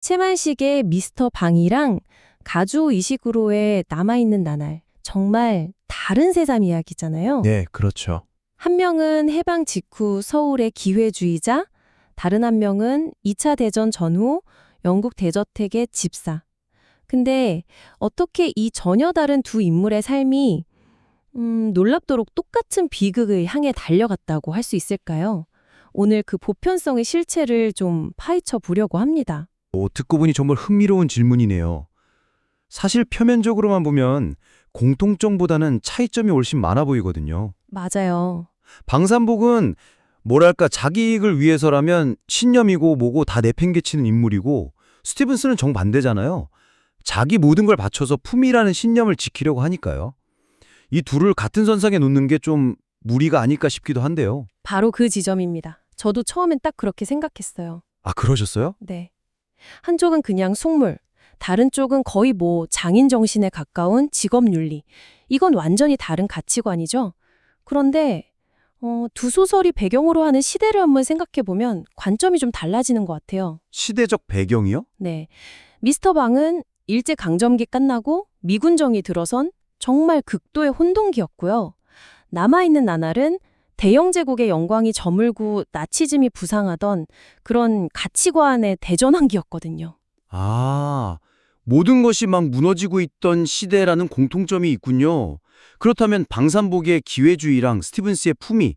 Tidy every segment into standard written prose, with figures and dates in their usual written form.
채만식의 미스터 방이랑 가주 이시구로의 남아있는 나날. 정말 다른 세상 이야기잖아요. 네, 그렇죠. 한 명은 해방 직후 서울의 기회주의자, 다른 한 명은 2차 대전 전후 영국 대저택의 집사. 근데 어떻게 이 전혀 다른 두 인물의 삶이 놀랍도록 똑같은 비극을 향해 달려갔다고 할 수 있을까요? 오늘 그 보편성의 실체를 좀 파헤쳐 보려고 합니다. 듣고 보니 정말 흥미로운 질문이네요. 사실 표면적으로만 보면 공통점보다는 차이점이 훨씬 많아 보이거든요. 맞아요. 방산복은 뭐랄까 자기 이익을 위해서라면 신념이고 뭐고 다 내팽개치는 인물이고, 스티븐스는 정반대잖아요. 자기 모든 걸 바쳐서 품이라는 신념을 지키려고 하니까요. 이 둘을 같은 선상에 놓는 게 좀 무리가 아닐까 싶기도 한데요. 바로 그 지점입니다. 저도 처음엔 딱 그렇게 생각했어요. 아, 그러셨어요? 네. 한쪽은 그냥 속물, 다른 쪽은 거의 장인 정신에 가까운 직업윤리. 이건 완전히 다른 가치관이죠. 그런데 두 소설이 배경으로 하는 시대를 한번 생각해보면 관점이 좀 달라지는 것 같아요. 시대적 배경이요? 네. 미스터 방은 일제강점기 끝나고 미군정이 들어선 정말 극도의 혼동기였고요. 남아있는 나날은 대영제국의 영광이 저물고 나치즘이 부상하던 그런 가치관의 대전환기였거든요. 아, 모든 것이 막 무너지고 있던 시대라는 공통점이 있군요. 그렇다면 방산복의 기회주의랑 스티븐스의 품위,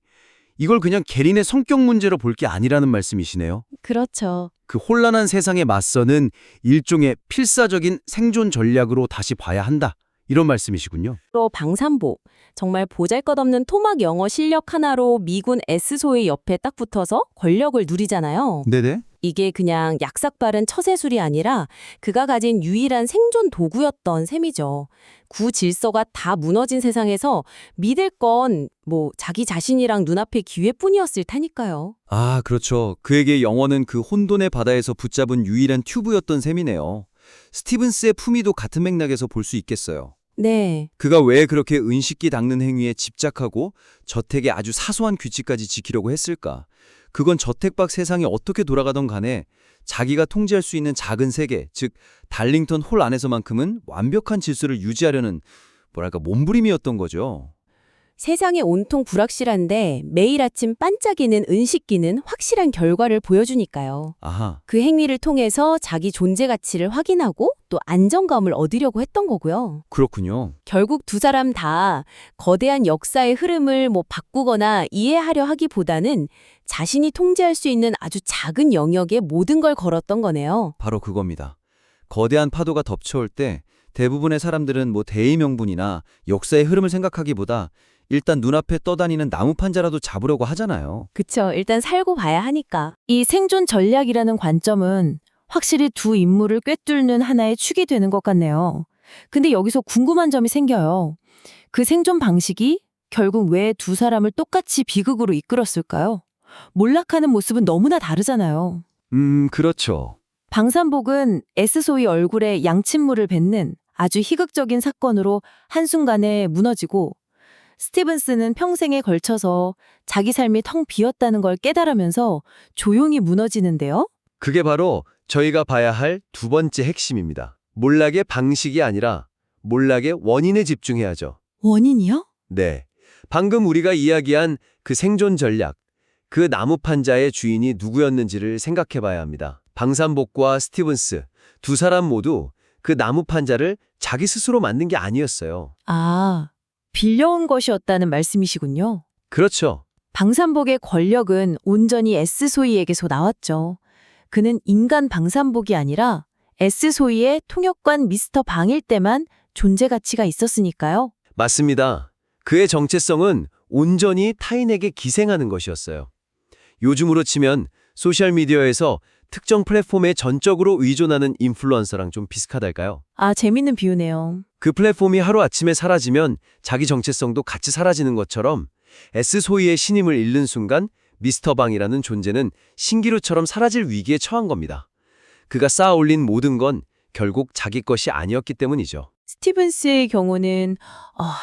이걸 그냥 개인의 성격 문제로 볼 게 아니라는 말씀이시네요. 그렇죠. 그 혼란한 세상에 맞서는 일종의 필사적인 생존 전략으로 다시 봐야 한다, 이런 말씀이시군요. 또 방산복, 정말 보잘것없는 토막 영어 실력 하나로 미군 S소의 옆에 딱 붙어서 권력을 누리잖아요. 네네. 이게 그냥 약삭빠른 처세술이 아니라 그가 가진 유일한 생존 도구였던 셈이죠. 구 질서가 다 무너진 세상에서 믿을 건 자기 자신이랑 눈앞의 기회뿐이었을 테니까요. 아, 그렇죠. 그에게 영어는 그 혼돈의 바다에서 붙잡은 유일한 튜브였던 셈이네요. 스티븐스의 품위도 같은 맥락에서 볼 수 있겠어요. 네. 그가 왜 그렇게 은식기 닦는 행위에 집착하고 저택의 아주 사소한 규칙까지 지키려고 했을까? 그건 저택 밖 세상이 어떻게 돌아가던 간에 자기가 통제할 수 있는 작은 세계, 즉 달링턴 홀 안에서만큼은 완벽한 질서를 유지하려는 몸부림이었던 거죠. 세상이 온통 불확실한데 매일 아침 반짝이는 은식기는 확실한 결과를 보여주니까요. 아하, 그 행위를 통해서 자기 존재 가치를 확인하고 또 안정감을 얻으려고 했던 거고요. 그렇군요. 결국 두 사람 다 거대한 역사의 흐름을 바꾸거나 이해하려 하기보다는 자신이 통제할 수 있는 아주 작은 영역에 모든 걸 걸었던 거네요. 바로 그겁니다. 거대한 파도가 덮쳐올 때 대부분의 사람들은 대의 명분이나 역사의 흐름을 생각하기보다 일단 눈앞에 떠다니는 나무 판자라도 잡으려고 하잖아요. 그쵸. 일단 살고 봐야 하니까. 이 생존 전략이라는 관점은 확실히 두 인물을 꿰뚫는 하나의 축이 되는 것 같네요. 근데 여기서 궁금한 점이 생겨요. 그 생존 방식이 결국 왜 두 사람을 똑같이 비극으로 이끌었을까요? 몰락하는 모습은 너무나 다르잖아요. 그렇죠. 방산복은 S소의 얼굴에 양침물을 뱉는 아주 희극적인 사건으로 한순간에 무너지고, 스티븐스는 평생에 걸쳐서 자기 삶이 텅 비었다는 걸 깨달으면서 조용히 무너지는데요. 그게 바로 저희가 봐야 할 두 번째 핵심입니다. 몰락의 방식이 아니라 몰락의 원인에 집중해야죠. 원인이요? 네. 방금 우리가 이야기한 그 생존 전략, 그 나무 판자의 주인이 누구였는지를 생각해 봐야 합니다. 방산복과 스티븐스, 두 사람 모두 그 나무 판자를 자기 스스로 만든 게 아니었어요. 아, 빌려온 것이었다는 말씀이시군요. 그렇죠. 방산복의 권력은 온전히 S소이에게서 나왔죠. 그는 인간 방산복이 아니라 S소이의 통역관 미스터 방일 때만 존재 가치가 있었으니까요. 맞습니다. 그의 정체성은 온전히 타인에게 기생하는 것이었어요. 요즘으로 치면 소셜미디어에서 특정 플랫폼에 전적으로 의존하는 인플루언서랑 좀 비슷하달까요? 아, 재밌는 비유네요. 그 플랫폼이 하루아침에 사라지면 자기 정체성도 같이 사라지는 것처럼 S소이의 신임을 잃는 순간 미스터 방이라는 존재는 신기루처럼 사라질 위기에 처한 겁니다. 그가 쌓아올린 모든 건 결국 자기 것이 아니었기 때문이죠. 스티븐스의 경우는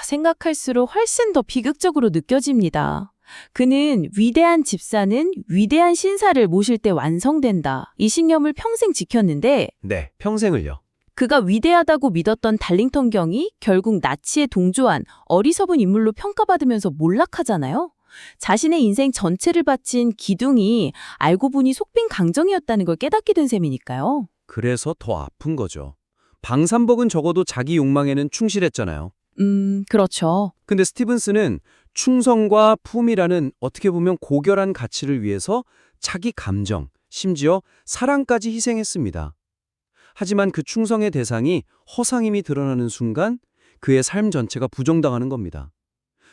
생각할수록 훨씬 더 비극적으로 느껴집니다. 그는 위대한 집사는 위대한 신사를 모실 때 완성된다. 이 신념을 평생 지켰는데 네, 평생을요. 그가 위대하다고 믿었던 달링턴 경이 결국 나치에 동조한 어리석은 인물로 평가받으면서 몰락하잖아요. 자신의 인생 전체를 바친 기둥이 알고 보니 속빈 강정이었다는 걸 깨닫게 된 셈이니까요. 그래서 더 아픈 거죠. 방산복은 적어도 자기 욕망에는 충실했잖아요. 그렇죠. 근데 스티븐스는 충성과 품이라는 어떻게 보면 고결한 가치를 위해서 자기 감정, 심지어 사랑까지 희생했습니다. 하지만 그 충성의 대상이 허상임이 드러나는 순간 그의 삶 전체가 부정당하는 겁니다.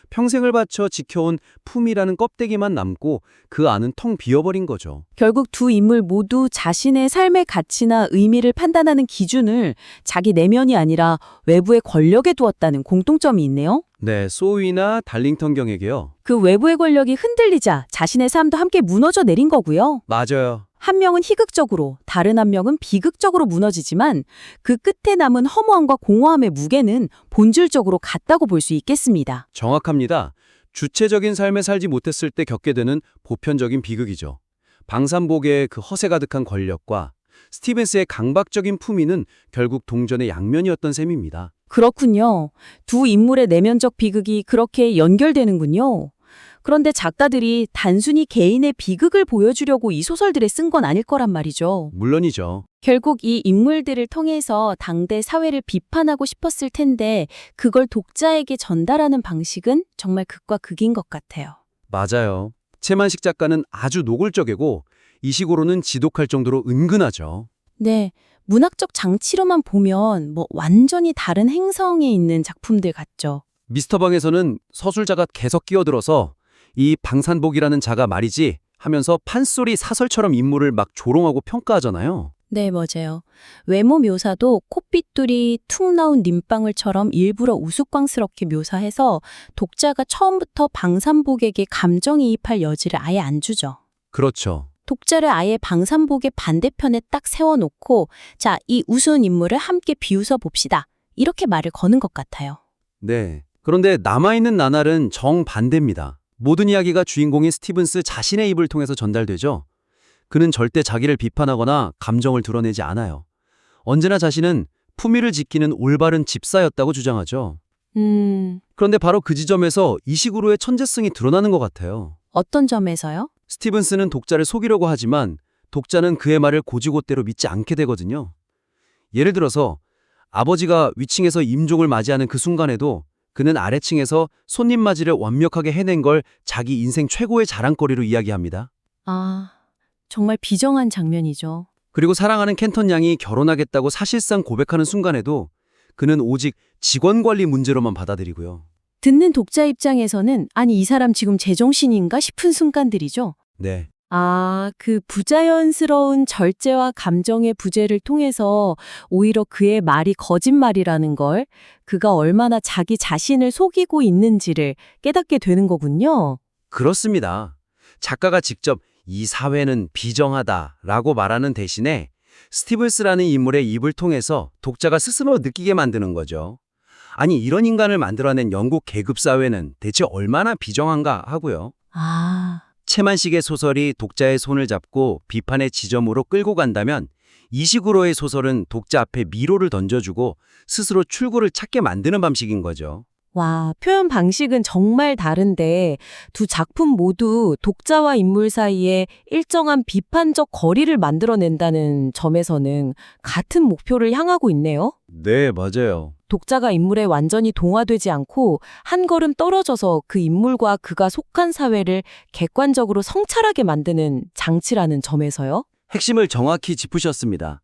평생을 바쳐 지켜온 품이라는 껍데기만 남고 그 안은 텅 비어버린 거죠. 결국 두 인물 모두 자신의 삶의 가치나 의미를 판단하는 기준을 자기 내면이 아니라 외부의 권력에 두었다는 공통점이 있네요. 네, 소위나 달링턴 경에게요. 그 외부의 권력이 흔들리자 자신의 삶도 함께 무너져 내린 거고요. 맞아요. 한 명은 희극적으로, 다른 한 명은 비극적으로 무너지지만 그 끝에 남은 허무함과 공허함의 무게는 본질적으로 같다고 볼 수 있겠습니다. 정확합니다. 주체적인 삶에 살지 못했을 때 겪게 되는 보편적인 비극이죠. 방산복의 그 허세 가득한 권력과 스티븐스의 강박적인 품위는 결국 동전의 양면이었던 셈입니다. 그렇군요. 두 인물의 내면적 비극이 그렇게 연결되는군요. 그런데 작가들이 단순히 개인의 비극을 보여주려고 이 소설들에 쓴 건 아닐 거란 말이죠. 물론이죠. 결국 이 인물들을 통해서 당대 사회를 비판하고 싶었을 텐데 그걸 독자에게 전달하는 방식은 정말 극과 극인 것 같아요. 맞아요. 채만식 작가는 아주 노골적이고 이 식으로는 지독할 정도로 은근하죠. 네, 문학적 장치로만 보면 완전히 다른 행성에 있는 작품들 같죠. 미스터 방에서는 서술자가 계속 끼어들어서 이 방산복이라는 자가 말이지 하면서 판소리 사설처럼 인물을 막 조롱하고 평가하잖아요. 네, 맞아요. 외모 묘사도 콧빗둘이 툭 나온 님방울처럼 일부러 우스꽝스럽게 묘사해서 독자가 처음부터 방산복에게 감정이입할 여지를 아예 안 주죠. 그렇죠. 독자를 아예 방산복의 반대편에 딱 세워놓고 자, 이 우스운 인물을 함께 비웃어 봅시다. 이렇게 말을 거는 것 같아요. 네. 그런데 남아있는 나날은 정반대입니다. 모든 이야기가 주인공인 스티븐스 자신의 입을 통해서 전달되죠. 그는 절대 자기를 비판하거나 감정을 드러내지 않아요. 언제나 자신은 품위를 지키는 올바른 집사였다고 주장하죠. 그런데 바로 그 지점에서 이 식으로의 천재성이 드러나는 것 같아요. 어떤 점에서요? 스티븐스는 독자를 속이려고 하지만 독자는 그의 말을 고지고대로 믿지 않게 되거든요. 예를 들어서 아버지가 위층에서 임종을 맞이하는 그 순간에도 그는 아래층에서 손님 맞이를 완벽하게 해낸 걸 자기 인생 최고의 자랑거리로 이야기합니다. 아, 정말 비정한 장면이죠. 그리고 사랑하는 켄턴 양이 결혼하겠다고 사실상 고백하는 순간에도 그는 오직 직원 관리 문제로만 받아들이고요. 듣는 독자 입장에서는 아니 이 사람 지금 제정신인가 싶은 순간들이죠. 네. 아, 그 부자연스러운 절제와 감정의 부재를 통해서 오히려 그의 말이 거짓말이라는 걸, 그가 얼마나 자기 자신을 속이고 있는지를 깨닫게 되는 거군요. 그렇습니다. 작가가 직접 이 사회는 비정하다라고 말하는 대신에 스티븐스라는 인물의 입을 통해서 독자가 스스로 느끼게 만드는 거죠. 아니, 이런 인간을 만들어낸 영국 계급사회는 대체 얼마나 비정한가 하고요. 아, 채만식의 소설이 독자의 손을 잡고 비판의 지점으로 끌고 간다면 이 식으로의 소설은 독자 앞에 미로를 던져주고 스스로 출구를 찾게 만드는 방식인 거죠. 와, 표현 방식은 정말 다른데 두 작품 모두 독자와 인물 사이에 일정한 비판적 거리를 만들어낸다는 점에서는 같은 목표를 향하고 있네요. 네, 맞아요. 독자가 인물에 완전히 동화되지 않고 한 걸음 떨어져서 그 인물과 그가 속한 사회를 객관적으로 성찰하게 만드는 장치라는 점에서요. 핵심을 정확히 짚으셨습니다.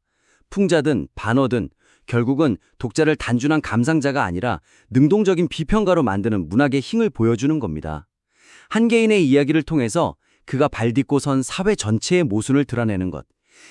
풍자든 반어든 결국은 독자를 단순한 감상자가 아니라 능동적인 비평가로 만드는 문학의 힘을 보여주는 겁니다. 한 개인의 이야기를 통해서 그가 발딛고 선 사회 전체의 모순을 드러내는 것.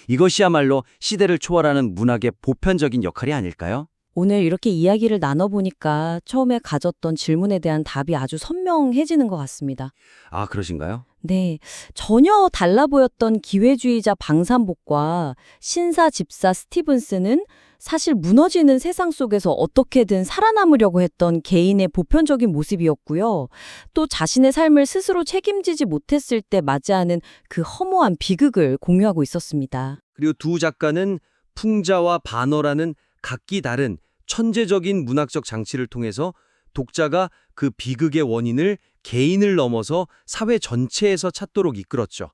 이것이야말로 시대를 초월하는 문학의 보편적인 역할이 아닐까요? 오늘 이렇게 이야기를 나눠보니까 처음에 가졌던 질문에 대한 답이 아주 선명해지는 것 같습니다. 아, 그러신가요? 네, 전혀 달라 보였던 기회주의자 방산복과 신사 집사 스티븐스는 사실 무너지는 세상 속에서 어떻게든 살아남으려고 했던 개인의 보편적인 모습이었고요. 또 자신의 삶을 스스로 책임지지 못했을 때 맞이하는 그 허무한 비극을 공유하고 있었습니다. 그리고 두 작가는 풍자와 반어라는 각기 다른 천재적인 문학적 장치를 통해서 독자가 그 비극의 원인을 개인을 넘어서 사회 전체에서 찾도록 이끌었죠.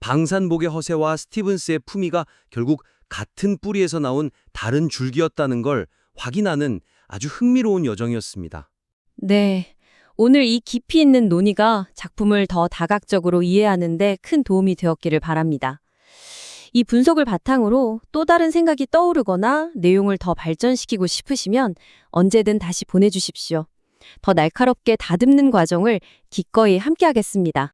방산복의 허세와 스티븐스의 품위가 결국 같은 뿌리에서 나온 다른 줄기였다는 걸 확인하는 아주 흥미로운 여정이었습니다. 네, 오늘 이 깊이 있는 논의가 작품을 더 다각적으로 이해하는 데 큰 도움이 되었기를 바랍니다. 이 분석을 바탕으로 또 다른 생각이 떠오르거나 내용을 더 발전시키고 싶으시면 언제든 다시 보내주십시오. 더 날카롭게 다듬는 과정을 기꺼이 함께하겠습니다.